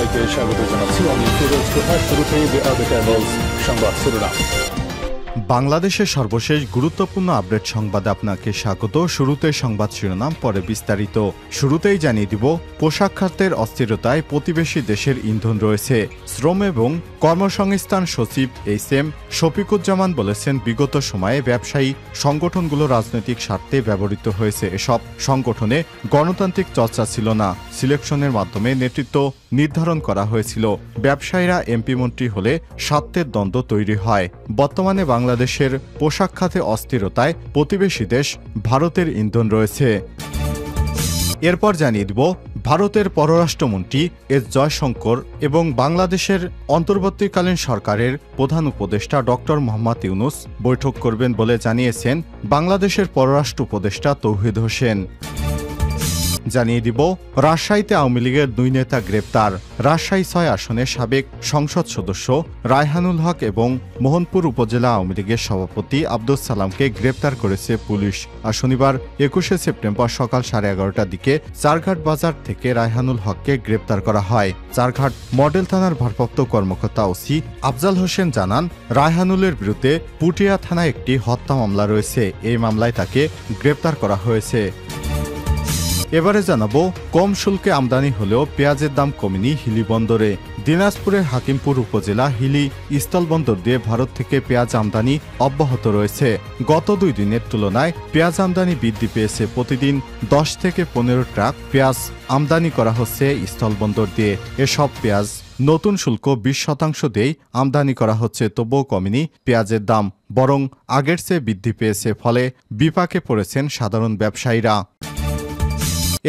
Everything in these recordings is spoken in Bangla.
সবাইকে স্বাগত জানাচ্ছি। আমি ফিরোজ তোহার। শুরুতেই সংবাদ শিরোনাম। বাংলাদেশের সর্বশেষ গুরুত্বপূর্ণ আপডেট সংবাদে আপনাকে স্বাগত। শুরুতে সংবাদ শিরোনাম, পরে বিস্তারিত। শুরুতেই জানিয়ে দিব, পোশাক খাতের অস্থিরতায় প্রতিবেশী দেশের ইন্ধন রয়েছে। শ্রম এবং কর্মসংস্থান সচিব এইচ.এম. শফিকুজ্জামান বলেছেন, বিগত সময়ে ব্যবসায়ী সংগঠনগুলো রাজনৈতিক স্বার্থে ব্যবহৃত হয়েছে। এসব সংগঠনে গণতান্ত্রিক চর্চা ছিল না, সিলেকশনের মাধ্যমে নেতৃত্ব নির্ধারণ করা হয়েছিল। ব্যবসায়ীরা এমপি মন্ত্রী হলে স্বার্থের দ্বন্দ্ব তৈরি হয়। বর্তমানে বাংলাদেশের পোশাক খাতে অস্থিরতায় প্রতিবেশী দেশ ভারতের ইন্ধন রয়েছে। এরপর জানিয়ে দিব, ভারতের পররাষ্ট্রমন্ত্রী এস জয়শঙ্কর এবং বাংলাদেশের অন্তর্বর্তীকালীন সরকারের প্রধান উপদেষ্টা ডক্টর মোহাম্মদ ইউনুস বৈঠক করবেন বলে জানিয়েছেন বাংলাদেশের পররাষ্ট্র উপদেষ্টা তৌহিদ হোসেন। জানিয়ে দিব, রাজশাহীতে আওয়ামী লীগের 2 নেতা গ্রেপ্তার। রাজশাহী 6 আসনের সাবেক সংসদ সদস্য রায়হানুল হক এবং মোহনপুর উপজেলা আওয়ামী লীগের সভাপতি আব্দুস সালামকে গ্রেপ্তার করেছে পুলিশ। আর শনিবার 21শে সেপ্টেম্বর সকাল 11:30টার দিকে চারঘাট বাজার থেকে রায়হানুল হককে গ্রেপ্তার করা হয়। চারঘাট মডেল থানার ভারপ্রাপ্ত কর্মকর্তা ওসি আফজাল হোসেন জানান, রায়হানুলের বিরুদ্ধে পুটিয়া থানায় একটি হত্যা মামলা রয়েছে। এই মামলায় তাকে গ্রেপ্তার করা হয়েছে। এবারে জানাবো, কম শুল্কে আমদানি হলেও পেঁয়াজের দাম কমেনি হিলি বন্দরে। দিনাজপুরের হাকিমপুর উপজেলা হিলি স্থলবন্দর দিয়ে ভারত থেকে পেঁয়াজ আমদানি অব্যাহত রয়েছে। গত 2 দিনের তুলনায় পেঁয়াজ আমদানি বৃদ্ধি পেয়েছে। প্রতিদিন 10 থেকে 15 ট্রাক পেঁয়াজ আমদানি করা হচ্ছে স্থলবন্দর দিয়ে। এসব পেঁয়াজ নতুন শুল্ক 20% দিয়েই আমদানি করা হচ্ছে। তবুও কমেনি পেঁয়াজের দাম, বরং আগের চেয়ে বৃদ্ধি পেয়েছে। ফলে বিপাকে পড়েছেন সাধারণ ব্যবসায়ীরা।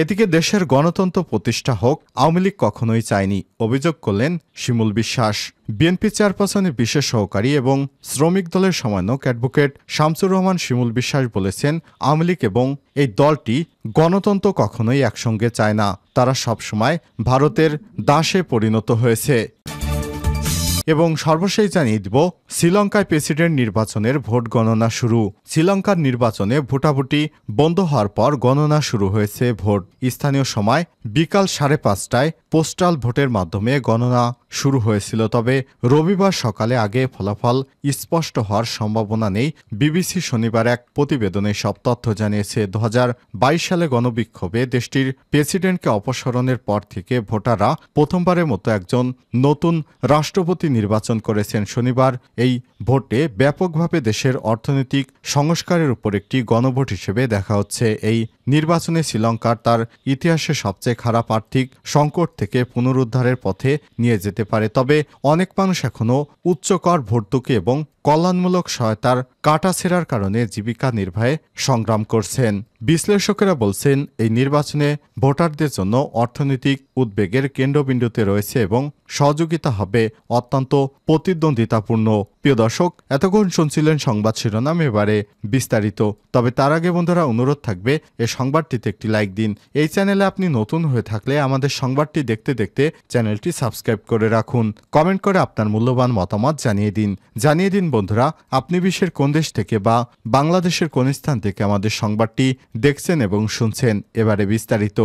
এদিকে দেশের গণতন্ত্র প্রতিষ্ঠা হোক আওয়ামী লীগ কখনোই চায়নি, অভিযোগ করলেন শিমুল বিশ্বাস। বিএনপি চেয়ারপারসনের বিশেষ সহকারী এবং শ্রমিক দলের সমন্বয়ক অ্যাডভোকেট শামসুর রহমান শিমুল বিশ্বাস বলেছেন, আওয়ামী লীগ এবং এই দলটি গণতন্ত্র কখনোই একসঙ্গে চায় না। তারা সবসময় ভারতের দাসে পরিণত হয়েছে। এবং সর্বশেষ জানিয়ে দিব, শ্রীলঙ্কায় প্রেসিডেন্ট নির্বাচনের ভোট গণনা শুরু। শ্রীলঙ্কার নির্বাচনে ভোটাভুটি বন্ধ হওয়ার পর গণনা শুরু হয়েছে ভোট। স্থানীয় সময় বিকাল 5:30টায় পোস্টাল ভোটের মাধ্যমে গণনা শুরু হয়েছিল। তবে রবিবার সকালে আগে ফলাফল স্পষ্ট হওয়ার সম্ভাবনা নেই। বিবিসি শনিবার এক প্রতিবেদনে সব তথ্য জানিয়েছে। 2022 সালে গণবিক্ষোভে দেশটির প্রেসিডেন্টকে অপসারণের পর থেকে ভোটাররা প্রথমবারের মতো একজন নতুন রাষ্ট্রপতি নির্বাচন করেছেন। শনিবার এই ভোটে ব্যাপকভাবে দেশের অর্থনৈতিক সংস্কারের উপর একটি গণভোট হিসেবে দেখা হচ্ছে। এই নির্বাচনে শ্রীলঙ্কার তার ইতিহাসে সবচেয়ে খারাপ আর্থিক সংকট থেকে পুনরুদ্ধারের পথে নিয়ে যেতে পারে। তবে অনেক মানুষ এখনও উচ্চ কর, ভর্তুকি এবং কল্যাণমূলক সহায়তার কাটাছেঁড়ার কারণে জীবিকা নির্বাহে সংগ্রাম করছেন। বিশ্লেষকেরা বলছেন, এই নির্বাচনে ভোটারদের জন্য অর্থনৈতিক উদ্বেগের কেন্দ্রবিন্দুতে রয়েছে এবং সহযোগিতা হবে অত্যন্ত প্রতিদ্বন্দ্বিতাপূর্ণ। প্রিয় দর্শক, এতক্ষণ শুনছিলেন সংবাদ শিরোনাম, এবারে বিস্তারিত। তবে তার আগে বন্ধুরা, অনুরোধ থাকবে এই সংবাদটিতে একটি লাইক দিন। এই চ্যানেলে আপনি নতুন হয়ে থাকলে আমাদের সংবাদটি দেখতে দেখতে চ্যানেলটি সাবস্ক্রাইব করে রাখুন। কমেন্ট করে আপনার মূল্যবান মতামত জানিয়ে দিন বন্ধুরা, আপনি বিশ্বের কোন দেশ থেকে বা বাংলাদেশের কোন স্থান থেকে আমাদের সংবাদটি দেখছেন এবং শুনছেন। এবারে বিস্তারিত।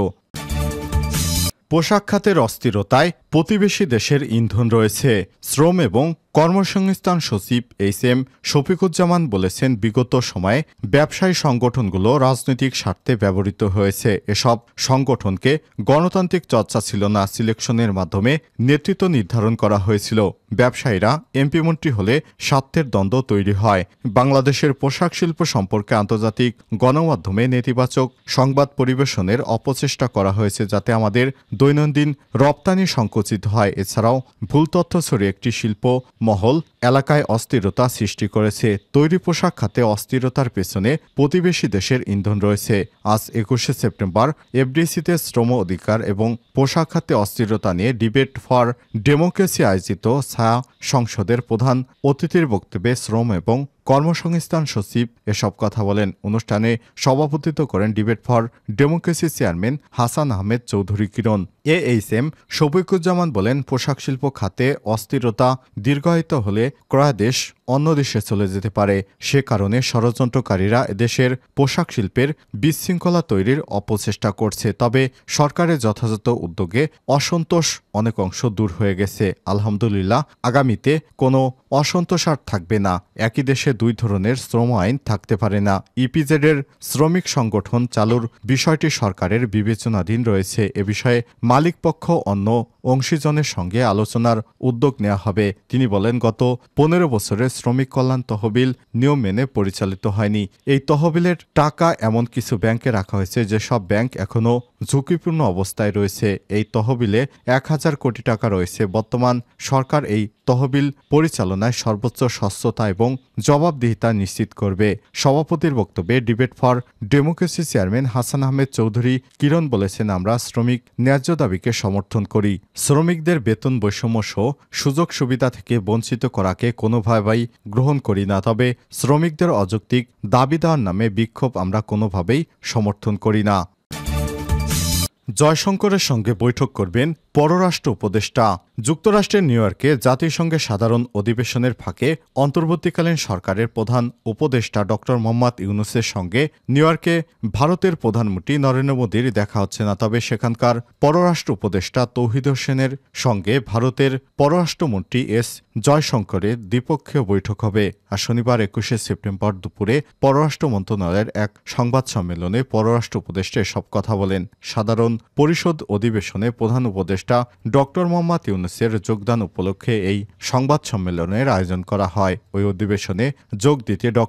পোশাক খাতের অস্থিরতায় প্রতিবেশী দেশের ইন্ধন রয়েছে। শ্রম এবং কর্মসংস্থান সচিব এইচ.এম. শফিকুজ্জামান বলেছেন, বিগত সময়ে ব্যবসায়ী সংগঠনগুলো রাজনৈতিক স্বার্থে ব্যবহৃত হয়েছে। এসব সংগঠনকে গণতান্ত্রিক চর্চা ছিল না, সিলেকশনের মাধ্যমে নেতৃত্ব নির্ধারণ করা হয়েছিল। ব্যবসায়ীরা এমপি মন্ত্রী হলে স্বার্থের দ্বন্দ্ব তৈরি হয়। বাংলাদেশের পোশাক শিল্প সম্পর্কে আন্তর্জাতিক গণমাধ্যমে নেতিবাচক সংবাদ পরিবেশনের অপচেষ্টা করা হয়েছে, যাতে আমাদের দৈনন্দিন রপ্তানি সংকুচিত হয়। এছাড়াও ভুল তথ্য ছড়িয়ে একটি শিল্প মহল এলাকায় অস্থিরতা সৃষ্টি করেছে। তৈরি পোশাক খাতে অস্থিরতার পেছনে প্রতিবেশী দেশের ইন্ধন রয়েছে। আজ 21শে সেপ্টেম্বর এফডিসিতে শ্রম অধিকার এবং পোশাক খাতে অস্থিরতা নিয়ে ডিবেট ফর ডেমোক্রেসি আয়োজিত ছায়া সংসদের প্রধান অতিথির বক্তব্যে শ্রম এবং কর্মসংস্থান সচিব এসব কথা বলেন। অনুষ্ঠানে সভাপতিত্ব করেন debate for democracy chairman Hasan Ahmed Chowdhury Kiran. HM. Shafiquzzaman বলেন, পোশাক শিল্প খাতে অস্থিরতা দীর্ঘায়িত হলে ক্রয়াদেশ অন্য দেশে চলে যেতে পারে। সে কারণে ষড়যন্ত্রকারীরা এদেশের পোশাক শিল্পের বিশৃঙ্খলা তৈরির অপচেষ্টা করছে। তবে সরকারের যথাযথ উদ্যোগে অসন্তোষ অনেক অংশ দূর হয়ে গেছে। আলহামদুলিল্লাহ, আগামীতে কোনো অসন্তোষ আর থাকবে না। একই দেশে দুই ধরনের শ্রম আইন থাকতে পারে না। ইপিজেডের শ্রমিক সংগঠন চালুর বিষয়টি সরকারের বিবেচনাধীন রয়েছে। এ বিষয়ে মালিকপক্ষ অন্য অংশীজনের সঙ্গে আলোচনার উদ্যোগ নেওয়া হবে। তিনি বলেন, গত 15 বছরে শ্রমিক কল্যাণ তহবিল নিয়ম মেনে পরিচালিত হয়নি। এই তহবিলের টাকা এমন কিছু ব্যাংকে রাখা হয়েছে যেসব ব্যাংক এখনও ঝুঁকিপূর্ণ অবস্থায় রয়েছে। এই তহবিলে 1000 কোটি টাকা রয়েছে। বর্তমান সরকার এই তহবিল পরিচালনায় সর্বোচ্চ স্বচ্ছতা এবং জবাবদিহিতা নিশ্চিত করবে। সভাপতির বক্তব্যে debate for democracy chairman Hasan Ahmed Chowdhury Kiran বলেছেন, আমরা শ্রমিক ন্যায্য দাবিকে সমর্থন করি। শ্রমিকদের বেতন বৈষম্য সহ সুযোগ সুবিধা থেকে বঞ্চিত করাকে কোনোভাবেই গ্রহণ করি না। তবে শ্রমিকদের অযৌক্তিক দাবি দেওয়ার নামে বিক্ষোভ আমরা কোনোভাবেই সমর্থন করি না। জয়শঙ্করের সঙ্গে বৈঠক করবেন পররাষ্ট্র উপদেষ্টা। যুক্তরাষ্ট্রের নিউ ইয়র্কে জাতিসংঘের সাধারণ অধিবেশনের ফাঁকে অন্তর্বর্তীকালীন সরকারের প্রধান উপদেষ্টা ড মোহাম্মদ ইউনূসের সঙ্গে নিউ ইয়র্কে ভারতের প্রধানমন্ত্রী নরেন্দ্র মোদীর দেখা হচ্ছে না। তবে সেখানকার পররাষ্ট্র উপদেষ্টা তৌহিদ হোসেনের সঙ্গে ভারতের পররাষ্ট্রমন্ত্রী এস জয়শঙ্করের দ্বিপক্ষীয় বৈঠক হবে। আর শনিবার 21শে সেপ্টেম্বর দুপুরে পররাষ্ট্র মন্ত্রণালয়ের এক সংবাদ সম্মেলনে পররাষ্ট্র উপদেষ্টা এসব কথা বলেন। সাধারণ পরিষদ অধিবেশনে প্রধান উপদেষ্টা ড মোহাম্মদ ইউনূসের যোগদান উপলক্ষে এই সংবাদ সম্মেলনের আয়োজন করা হয়। ওই অধিবেশনে যোগ দিতে ড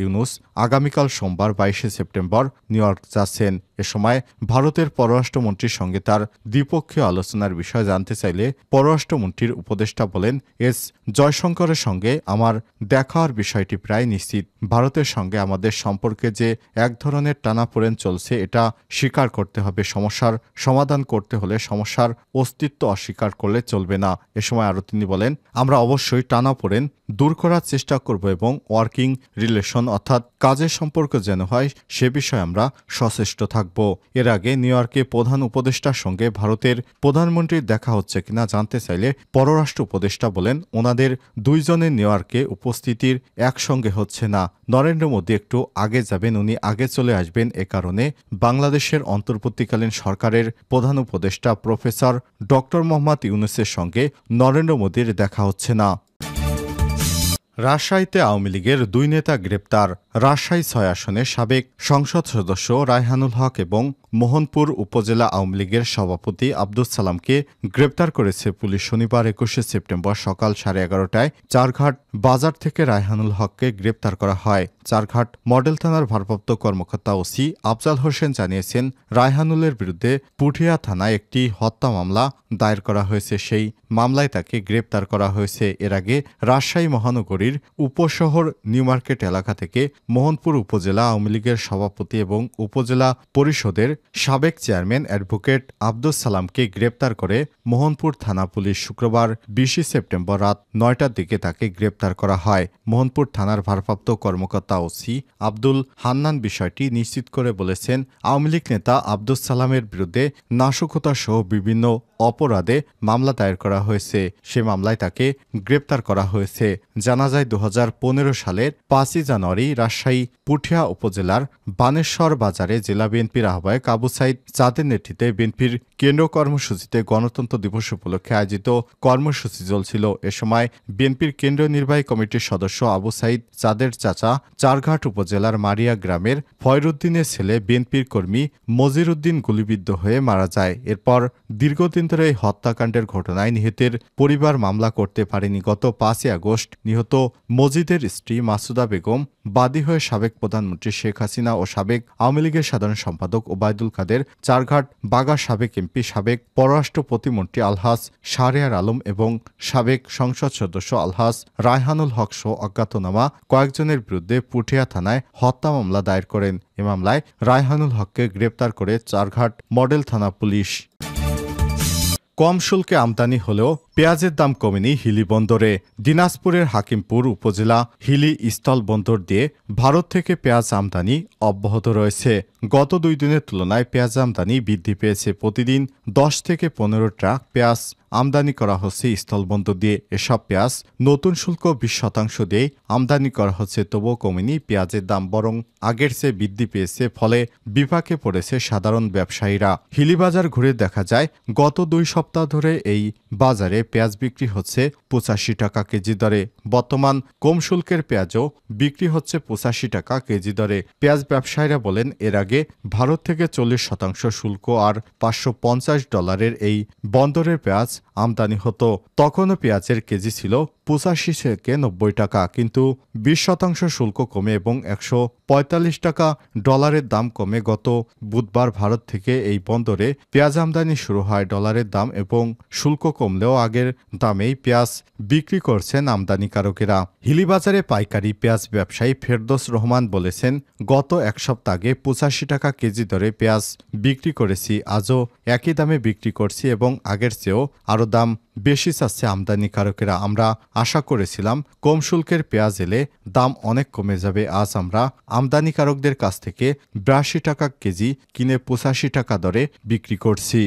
ইউনূস আগামীকাল সোমবার 22শে সেপ্টেম্বর নিউ ইয়র্ক যাচ্ছেন। এ সময় ভারতের পররাষ্ট্রমন্ত্রীর সঙ্গে তার দ্বিপক্ষীয় আলোচনার বিষয় জানতে চাইলে পররাষ্ট্রমন্ত্রীর উপদেষ্টা বলেন, এস জয়শঙ্করের সঙ্গে আমার দেখার বিষয়টি প্রায় নিশ্চিত। ভারতের সঙ্গে আমাদের সম্পর্কে যে এক ধরনের টানাপোড়েন চলছে এটা স্বীকার করতে হবে। সমস্যার সমাধান করতে হলে সমস্যার অস্তিত্ব অস্বীকার করলে চলবে না। এ সময় আরও তিনি বলেন, আমরা অবশ্যই টানাপোড়েন দূর করার চেষ্টা করব এবং ওয়ার্কিং রিলেশন অর্থাৎ কাজের সম্পর্ক যেন হয় সে বিষয়ে আমরা সচেষ্ট থাকব। এর আগে নিউ ইয়র্কে প্রধান উপদেষ্টার সঙ্গে ভারতের প্রধানমন্ত্রীর দেখা হচ্ছে কিনা জানতে চাইলে পররাষ্ট্র উপদেষ্টা বলেন, ওনাদের দুইজনের নিউ ইয়র্কে উপস্থিতির একসঙ্গে হচ্ছে না। নরেন্দ্র মোদী একটু আগে যাবেন, উনি আগে চলে আসবেন। এ কারণে বাংলাদেশের অন্তর্বর্তীকালীন সরকারের প্রধান উপদেষ্টা প্রফেসর ড মোহাম্মদ ইউনূসের সঙ্গে নরেন্দ্র মোদীর দেখা হচ্ছে না। রাজশাহীতে আওয়ামী লীগের দুই নেতা গ্রেপ্তার। রাজশাহী ৬ আসনের সাবেক সংসদ সদস্য রায়হানুল হক এবং মোহনপুর উপজেলা আওয়ামী লীগের সভাপতি আব্দুস সালামকে গ্রেপ্তার করেছে পুলিশ। শনিবার ২১শে সেপ্টেম্বর সকাল 11:30টায় চারঘাট বাজার থেকে রায়হানুল হককে গ্রেপ্তার করা হয়। চারঘাট মডেল থানার ভারপ্রাপ্ত কর্মকর্তা ওসি আফজাল হোসেন জানিয়েছেন, রায়হানুলের বিরুদ্ধে পুঠিয়া থানায় একটি হত্যা মামলা দায়ের করা হয়েছে। সেই মামলায় তাকে গ্রেপ্তার করা হয়েছে। এর আগে রাজশাহী মহানগরীর উপশহর নিউ মার্কেট এলাকা থেকে মোহনপুর উপজেলা আওয়ামী লীগের সভাপতি এবং উপজেলা পরিষদের সাবেক চেয়ারম্যান অ্যাডভোকেট আব্দুস সালামকে গ্রেপ্তার করে মোহনপুর থানা পুলিশ। শুক্রবার ২০ সেপ্টেম্বর রাত ৯টার দিকে তাকে গ্রেপ্তার করা হয়। মোহনপুর থানার ভারপ্রাপ্ত কর্মকর্তা ওসি আব্দুল হান্নান বিষয়টি নিশ্চিত করে বলেছেন, আওয়ামী লীগ নেতা আব্দুস সালামের বিরুদ্ধে নাশকতা সহ বিভিন্ন অপরাধে মামলা দায়ের করা হয়েছে। সে মামলায় তাকে গ্রেপ্তার করা হয়েছে। জানা যায় ২০১৫ সালের ৫ই জানুয়ারি রাজশাহী পুঠিয়া উপজেলার বানেশ্বর বাজারে জেলা বিএনপির আহ্বায়ক আবু সাইদ চাঁদের নেতৃত্বে বিএনপির কেন্দ্র কর্মসূচিতে গণতন্ত্র দিবস উপলক্ষে আয়োজিত কর্মসূচি চলছিল। এ সময় বিএনপির কেন্দ্রীয় নির্বাহী কমিটির সদস্য আবু সাইদ চাঁদের চাচা চারঘাট উপজেলার মারিয়া গ্রামের ফয়রুদ্দিনের ছেলে বিএনপির কর্মী মজির উদ্দিন গুলিবিদ্ধ হয়ে মারা যায়। এরপর দীর্ঘদিন ধরে এই হত্যাকাণ্ডের ঘটনায় নিহতের পরিবার মামলা করতে পারেনি। গত ৫ই আগস্ট নিহত মজিদের স্ত্রী মাসুদা বেগম বাদী হয়ে সাবেক প্রধানমন্ত্রী শেখ হাসিনা ও সাবেক আওয়ামী লীগের সাধারণ সম্পাদক ওবায়দুল কাদের, চারঘাট বাগার সাবেক এমপি, সাবেক পররাষ্ট্র প্রতিমন্ত্রী আলহাজ শাহরিয়ার আলম এবং সাবেক সংসদ সদস্য আলহাজ রায়হানুল হক সহ অজ্ঞাতনামা কয়েকজনের বিরুদ্ধে পুঠিয়া থানায় হত্যা মামলা দায়ের করেন। এ মামলায় রায়হানুল হককে গ্রেপ্তার করে চারঘাট মডেল থানা পুলিশ। কম শুল্কে আমদানি হলেও পেঁয়াজের দাম কমেনি হিলি বন্দরে। দিনাজপুরের হাকিমপুর উপজেলা হিলি স্থল বন্দর দিয়ে ভারত থেকে পেঁয়াজ আমদানি অব্যাহত রয়েছে। গত 2 দিনের তুলনায় পেঁয়াজ আমদানি বৃদ্ধি পেয়েছে। প্রতিদিন 10 থেকে 15 ট্রাক পেঁয়াজ আমদানি করা হচ্ছে স্থলবন্দর দিয়ে। এসব পেঁয়াজ নতুন শুল্ক 20% দিয়ে আমদানি করা হচ্ছে, তবুও কমেনি পেঁয়াজের দাম, বরং আগের চেয়ে বৃদ্ধি পেয়েছে। ফলে বিপাকে পড়েছে সাধারণ ব্যবসায়ীরা। হিলি বাজার ঘুরে দেখা যায় গত 2 সপ্তাহ ধরে এই বাজারে পেঁয়াজ বিক্রি হচ্ছে 85 টাকা কেজি দরে। বর্তমান কম শুল্কের পেঁয়াজও বিক্রি হচ্ছে 85 টাকা কেজি দরে। পেঁয়াজ ব্যবসায়ীরা বলেন, এর আগে ভারত থেকে 40% শুল্ক আর $550 এই বন্দরের পেঁয়াজ আমদানি হতো। তখনও পেঁয়াজের কেজি ছিল 85 থেকে 90 টাকা, কিন্তু 20% শুল্ক কমে এবং $145 দাম কমে গত বুধবার ভারত থেকে এই বন্দরে পেঁয়াজ আমদানি শুরু হয়। ডলারের দাম এবং শুল্ক কমলেও আগের দামেই পেঁয়াজ বিক্রি করছেন আমদানিকারকেরা। হিলি বাজারে পাইকারি পেঁয়াজ ব্যবসায়ী ফেরদৌস রহমান বলেছেন, গত 1 সপ্তাহ আগে 85 টাকা কেজি দরে পেঁয়াজ বিক্রি করেছি, আজও একই দামে বিক্রি করছি এবং আগের চেয়েও আরও দাম বেশি চাচ্ছে আমদানিকারকেরা। আমরা আশা করেছিলাম কম শুল্কের পেঁয়াজ এলে দাম অনেক কমে যাবে। আজ আমরা আমদানিকারকদের কাছ থেকে 82 টাকা কেজি কিনে 85 টাকা দরে বিক্রি করছি।